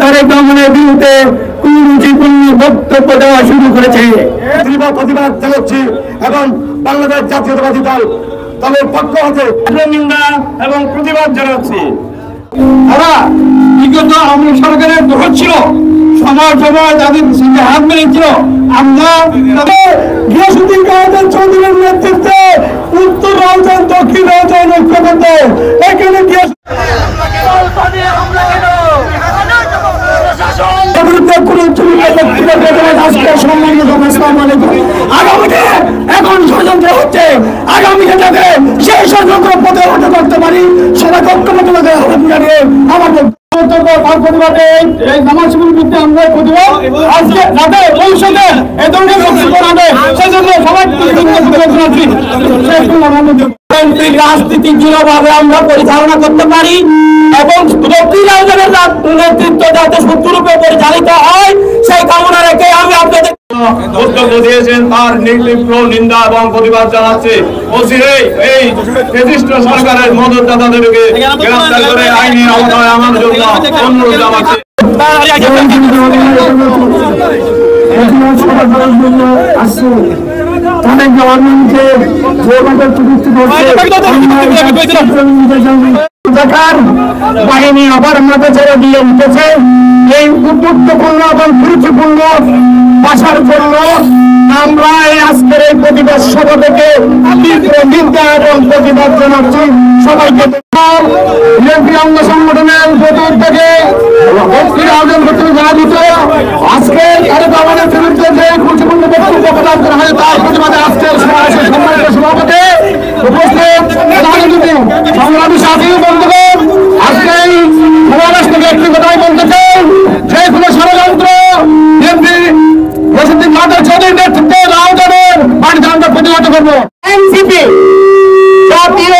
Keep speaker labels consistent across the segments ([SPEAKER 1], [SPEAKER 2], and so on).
[SPEAKER 1] তারেক রহমানের বিরুদ্ধে কুরুচিপূর্ণ বক্তব্য দেওয়া শুরু করেছে। প্রতিবাদ জানাচ্ছি এবং বাংলাদেশ জাতীয়তাবাদী দলের পক্ষ হতে নিন্দা এবং প্রতিবাদ জানাচ্ছি। তারা বিগত আওয়ামী সরকারের দোষ ছিল, সমাজ তাদের হাত মেরেছিল। আমরা গিয়াসউদ্দিন কাদের চৌধুরীর নেতৃত্বে উত্তর রাউজান দক্ষিণ রাউজান ঐক্যবদ্ধ এখানে এখন ষড়যন্ত্র হচ্ছে। আগামীতে যাতে সেই ষড়যন্ত্র প্রতিহত করতে পারি সবাইকে ঐক্যবদ্ধ জানিয়ে আমাদের প্রতিবাদে এই জামাত শিবিরের বিরুদ্ধে আমরা প্রতিবাদ আজকে যাতে ভবিষ্যতে এই ধরনের বক্তব্য হবে সেজন্য সবাই রাজনীতি দৃঢ়ভাবে আমরা পরিচালনা করতে পারি এবং নেতৃত্ব যাতে সুষ্ঠুরূপে পরিচালিত হয় সেই কামনা রেখে আমি আপনাদের বক্তব্য দিয়েছেন তার তীব্র নিন্দা এবং প্রতিবাদ জানাচ্ছে। এই ফ্যাসিস্ট সরকারের মদতদাতাদেরকে গ্রেফতার করে আইনের আওতায় আনার জন্য অনুরোধ জানাচ্ছে। অনেক গভর্নমেন্টকে যেভাবে প্রতিষ্ঠিত বাহিনী আবার মাথা ছেড়ে দিয়ে উঠেছে। এই গুরুত্বপূর্ণ এবং গুরুত্বপূর্ণ ভাষার জন্য আমরা এই আজকের এই প্রতিবাদ সভা থেকে তীব্র নিন্দা এবং প্রতিবাদ জানাচ্ছি। সবাইকে অঙ্গ সংগঠনের থেকে আজকে আমাদের বিরুদ্ধে যে গুরুত্বপূর্ণ বক্তব্য প্রদান করা হয় তার প্রতিবাদে আজকের সম্মানিত সভাপতি উপস্থিত সংগ্রামী সাথী বন্ধুগণ, আজকে এই সমাবেশ থেকে একটি কথাই বলতে চাই, যে কোনো ষড়যন্ত্র চৌধুরীর নেতৃত্বে রাউজানের বাড়িতে আমরা প্রতিহত করবো। এনসিপি জাতীয়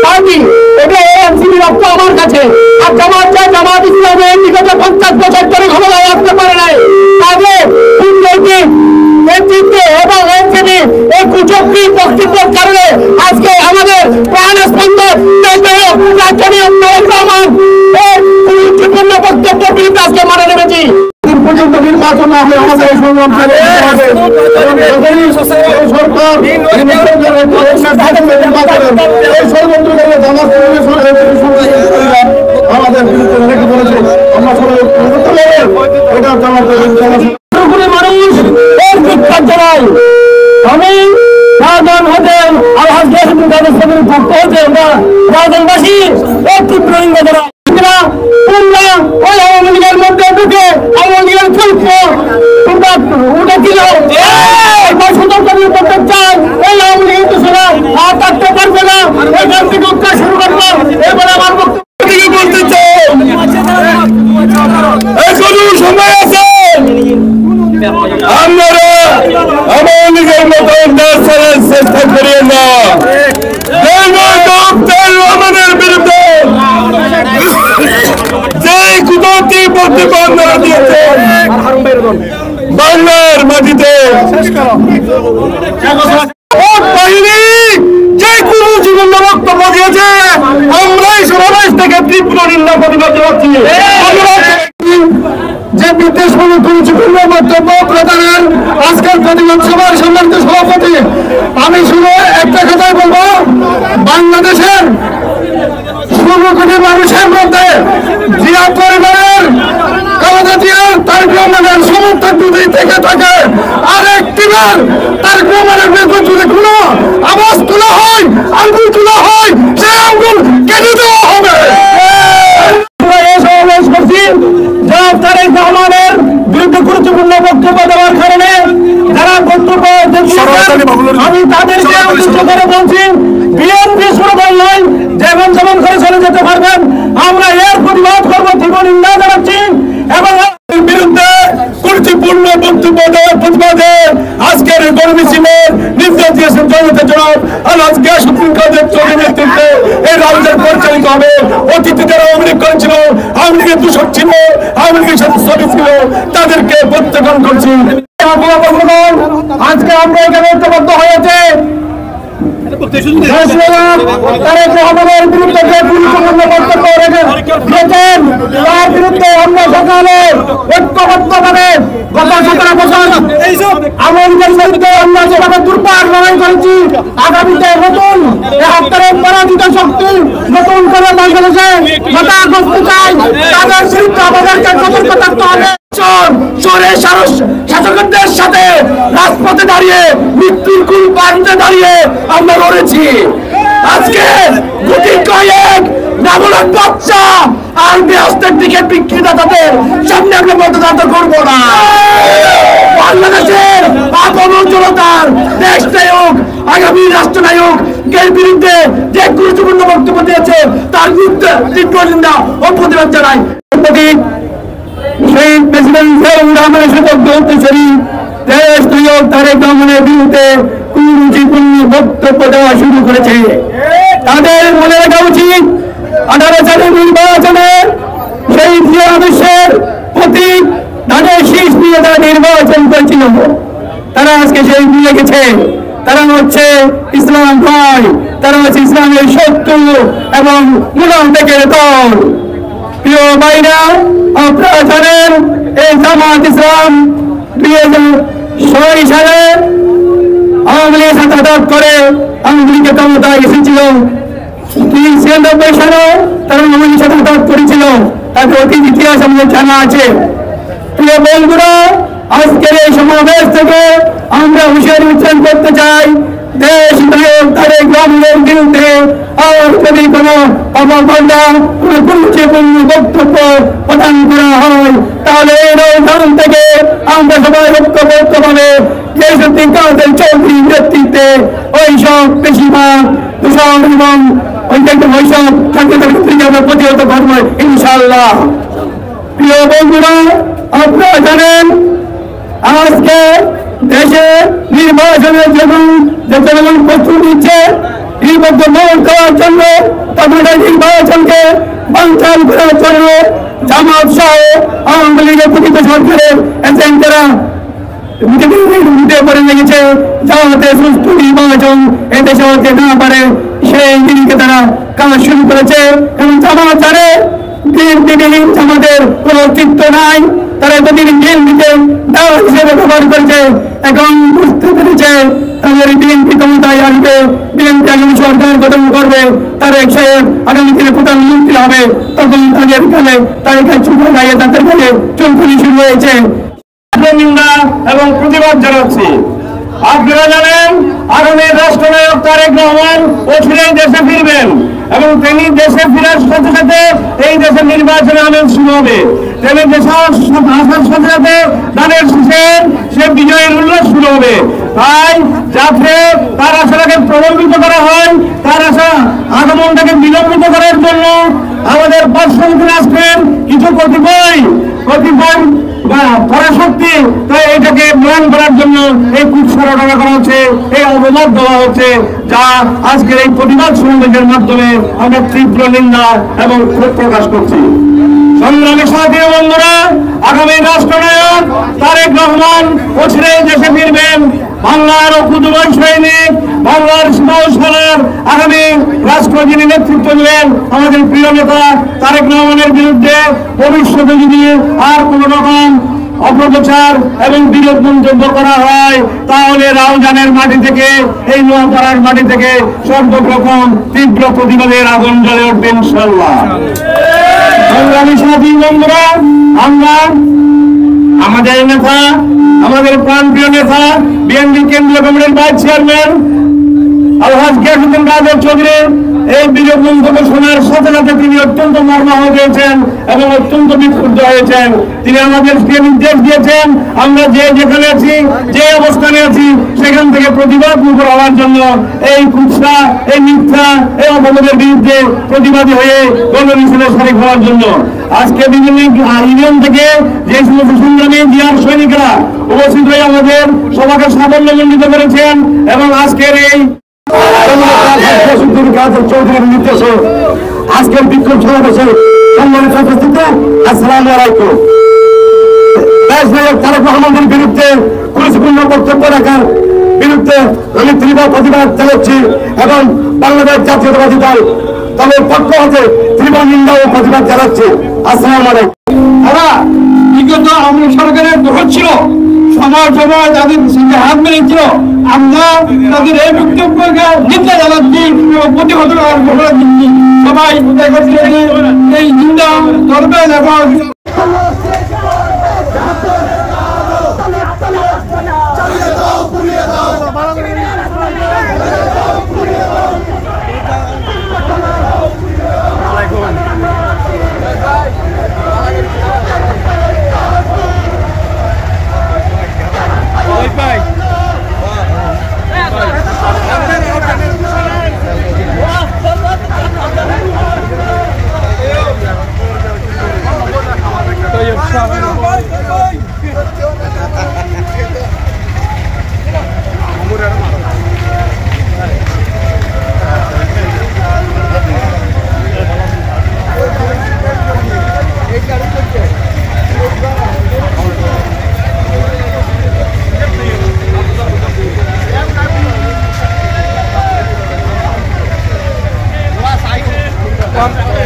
[SPEAKER 1] পার্টি, এটা এনসিপি রক্ত আমার কাছে। আর জামাত ইসলামে বিগত 50 বছর ধরে ক্ষমতায় আসতে পারে নাই। তাদের কূটনৈতিক নেতৃত্বে এবং এনসিপি এই কুচক্রী বক্তব্যের কারণে আজকে আমাদের প্রাণ স্পন্দন গুরুত্বপূর্ণ বক্তব্য বিরুদ্ধে আজকে মারা নেমেছি। পর্যন্ত নির্বাচন না হলে আমাদের এই সংগ্রাম আমাদের বলেছে আমরা সবাই মানুষ এর চিৎকার জানাই। আমি রাজন হতে আলহাজ গিয়াসউদ্দিন কাদের চৌধুরীর পক্ষ হতে আমরা রাজনবাসী এর তীব্র নিন্দা জানাই। ওই আওয়ামী লীগের মধ্যে ঢুকে আওয়ামী লীগের চরিত্র উঠেছিল সতর্ক করতে চাই। এই আওয়ামী লীগের দোষরা আর থাকতে পারবে না, এখান থেকে উত্তর শুরু করবো। এবার আমার বক্তব্য বলতে চাই, এখনো সময় আছে। আপনারা আওয়ামী লীগের মতো চেষ্টা করিয়ে না। আমাদের বিরুদ্ধে বাংলার মাটিতে বাহিনী যে কোনো জীবন বক্তব্য দিয়েছে, আমরা এই সমাবেশ থেকে তীব্র নিন্দা প্রতিবাদ জানাচ্ছি। যে নির্দেশমূলক গুরুত্বপূর্ণ বক্তব্য প্রদানের আজকের প্রতিবাদ সভার সম্মানিত সভাপতি, আমি শুধু একটা কথাই বলবো, বাংলাদেশের 16 কোটি মানুষের মধ্যে জিয়া পরিবারের তারেক রহমানের সমর্থক যদি থেকে থাকে, আর একটিবার তারেক রহমানের বিরুদ্ধে যদি কোনো আওয়াজ তোলা হয়, আঙ্গুল তোলা হয়, সেই আঙ্গুল কেটে দেওয়া হবে। সমাবেশ করছি তারেক রহমানের বিরুদ্ধে গুরুত্বপূর্ণ বক্তব্য দেওয়ার কারণে যারা বক্তব্য আমি তাদেরকে উদ্দেশ্য করে বলছি, বিএনপি স্লোগান নয়, যেমন যেমন করে চলে যেতে পারবেন। আমরা এর প্রতিবাদ করবো, তীব্র নিন্দা জানাচ্ছি এবং বিরুদ্ধে গুরুত্বপূর্ণ বক্তব্য দেওয়ার প্রতিবাদে আজকের এই গণমিছিলের নির্দেশ দিয়েছেন জনতা জনাব আলহাজ গিয়াসউদ্দিন কাদের চৌধুরীর নেতৃত্বে এই রাউজান পরিচালিত হবে। অতীতে যারা আওয়ামী লীগ করেছিল, আওয়ামী লীগের দূষক ছিল, আওয়ামী লীগের সাথে ছবি ছিল, তাদেরকে প্রত্যাখ্যান করছি। আজকে আমরা এখানে ঐক্যবদ্ধ হয়েছে তারেক রহমানের বিরুদ্ধে যে গুরুত্বপূর্ণ বক্তব্য রেখে দিয়েছেন, তার বিরুদ্ধে আমরা সকালে ঐক্যবদ্ধভাবে গত 17 বছর আওয়ামী লীগের বিরুদ্ধে আমরা যেভাবে দুর্বার লড়াই করেছি, আগামীতে নতুন ৭১ পরাজিত শক্তি নতুন করে বাংলাদেশে মাথা করতে চাই, তাদের বিরুদ্ধে আমাদেরকে সতর্ক থাকতে হবে। শাসকদের সাথে রাজপথে দাঁড়িয়ে মৃত্যুর কুল পানিতে দাঁড়িয়ে আমরা লড়েছি। আজকে গুটি কয়েক নাগরিক বাচ্চা আর ব্যস্তের দিকে বিক্রেতাদের সামনে আমরা মতদান করবো না। বাংলাদেশের আগমন জনতার দেশ নায়ক আগামী রাষ্ট্রনায়ক এর বিরুদ্ধে যে গুরুত্বপূর্ণ বক্তব্য দিয়েছে তার বিরুদ্ধে তীব্র নিন্দা ও প্রতিবাদ জানাই। শহীদ প্রেসিডেন্ট জিয়াউর রহমানের শপথ গ্রহণ শরীফ দেশ নায়ক তারেক রহমানের বিরুদ্ধে কুরুচিপূর্ণ বক্তব্য দেওয়া শুরু করেছে। তাদের মনে রাখা উচিত 18 সালের নির্বাচনে সেই জিয়া আদর্শের প্রতীক তাদের শীষ নিয়ে তারা নির্বাচন করেছিল। তারা আজকে সেই ভুলে গেছে। তারা হচ্ছে ইসলাম নয়, তারা হচ্ছে ইসলামের শত্রু এবং মুনাফিকের দল। প্রিয় ভাইরা, আপনারা জানেন এই জামাত ইসলাম 2006 সালে আওয়ামী লীগ সাথে করে আওয়ামী লীগের ক্ষমতায় এসেছিল। 1996 সালে তারা আওয়ামী লীগের সাথে করেছিল। তাদের অতীত ইতিহাস আমাদের জানা আছে। প্রিয় বন্ধুরা, আজকের এই সমাবেশ থেকে আমরা হুঁশিয়ারি উচ্চারণ করতে চাই, দেশ নায়ক তারেক রহমানের বিরুদ্ধে আর যদি কোনো অবমাননা কোনো গুরুত্বপূর্ণ বক্তব্য প্রদান করা হয় তাহলে এই রমজান থেকে আমরা সবাই ঐক্যবদ্ধভাবে দেশপ্রেমিক কাদের চৌধুরীর নেতৃত্বে ওইসব বেশিরভাগ দূষণ এবং ওইসব সংকেতকে আমরা প্রতিহত করবো ইনশাআল্লাহ। প্রিয় বন্ধুরা, আপনারা জানেন আজকে দেশে নির্বাচনের জন্য যে জনগণ প্রস্তুতি নিচ্ছে নির্বাচন গ্রহণ করার জন্য তাদের নির্বাচনকে বানচাল করার জন্য জামাত সহ আওয়ামী লীগের প্রকৃত সরকারের এজেন্টরা করে লেগেছে যাতে সুষ্ঠু নির্বাচন এদেশে হতে না পারে সেই দিনকে তারা কাজ শুরু করেছে। এবং জামাত জানে আমাদের কোন অস্তিত্ব নাই, তারা এতদিন বিএনপিকে দাওয়া হিসেবে ব্যবহার করেছে। এখন বুঝতে পেরেছে তাদের বিএনপি ক্ষমতায় আসবে, বিএনপি আগামী সরকার গঠন করবে, তারেক সাহেব আগামী দিনে প্রধানমন্ত্রী হবে, তখন তাদের কালে তাদের চুপ লাগিয়ে তাদের কালে চলফুলি শুরু হয়েছে। নিন্দা এবং প্রতিবাদ জানাচ্ছি। আপনারা জানেন আগামী রাষ্ট্রনায়ক তারেক রহমান অচিরেই দেশে ফিরবেন এবং তিনি দেশে ফেরার সাথে সাথে এই দেশের নির্বাচনে আমেজ শুরু হবে। তিনি দেশে আসার সাথে সাথে তাদের সে বিজয়ের উল্লাস শুরু হবে। তাই যাতে তার আশাটাকে প্রলম্বিত করা হয়, তার আশা আগমনটাকে বিলম্বিত করার জন্য আমাদের পার্শ্ববর্তী রাষ্ট্রের কিছু কতিপয় পরাশক্তি তাই এটাকে ম্লান করার জন্য এই কুৎসা করা হচ্ছে, এই অবমত দেওয়া হচ্ছে, যা আজকের এই প্রতিবাদ সমাবেশের মাধ্যমে আমরা তীব্র নিন্দা এবং ক্ষোভ প্রকাশ করছি। সংগ্রামী সাথী বন্ধুরা, আগামী রাষ্ট্রনায়ক তারেক রহমান অচিরেই দেশে ফিরবেন। বাংলার অকুতবয় সৈনিক, বাংলার সীমাওসালার আগামী রাষ্ট্র যিনি নেতৃত্ব দিলেন আমাদের প্রিয় নেতা তারেক রহমানের বিরুদ্ধে ভবিষ্যতে যদি আর কোন রকম অপপ্রচার এবং বিরোধ মন্তব্য করা হয় তাহলে রাউজানের মাটি থেকে এই নোয়াপাড়ার মাটি থেকে সর্বপ্রথম তীব্র প্রতিবাদের আগুন জ্বলে উঠবে ইনশাআল্লাহ। সংগ্রামী সাথী বন্ধুরা, আমরা আমাদের নেতা, আমাদের প্রাণপ্রিয় নেতা বিএনপি কেন্দ্রীয় কমিটির ভাইস চেয়ারম্যান আলহাজ গিয়াসউদ্দিন কাদের চৌধুরী এই বিরোধ মন্তব্য শোনার সাথে সাথে তিনি অত্যন্ত মর্মাহত হয়েছেন এবং অত্যন্ত বিক্ষুব্ধ হয়েছেন। তিনি আমাদেরকে নির্দেশ দিয়েছেন আমরা যে যেখানে আছি, যে অবস্থানে আছি সেখান থেকে প্রতিবাদ মুখর হওয়ার জন্য, এই কুৎসা, এই মিথ্যা, এই অপবাদের বিরুদ্ধে প্রতিবাদী হয়ে গণমিছিলে শরীক হওয়ার জন্য। আজকে বিভিন্ন ইউনিয়ন থেকে যে সমস্ত সংগ্রামী জিয়ার সৈনিকরা উপস্থিত হয়ে আমাদের সভাকে সাফল্যমণ্ডিত করেছেন এবং আজকের এই চৌধুরীর নির্দেশে আজকের বিক্ষোভ সমাবেশে সম্মানিত উপস্থিতি আসসালামু আলাইকুম। দেশ নায়ক তারেক রহমানের বিরুদ্ধে গুরুত্বপূর্ণ বক্তব্য রাখার বিরুদ্ধে আমি তীব্র প্রতিবাদ জানাচ্ছি এবং বাংলাদেশ জাতীয়তাবাদী দল তাদের পক্ষ হতে তীব্র নিন্দা ও প্রতিবাদ জানাচ্ছে। আসসালামু আলাইকুম।
[SPEAKER 2] তারা বিগত আওয়ামী সরকারের দোষ ছিল, সময় সময় তাদের সঙ্গে হাত মেরেছিল। আমরা তাদের এই বক্তব্যকে নিন্দা জানাচ্ছি, প্রতিহত করার ঘোষণা দিচ্ছি। সবাই এই নিন্দা করবেন এবং
[SPEAKER 3] One.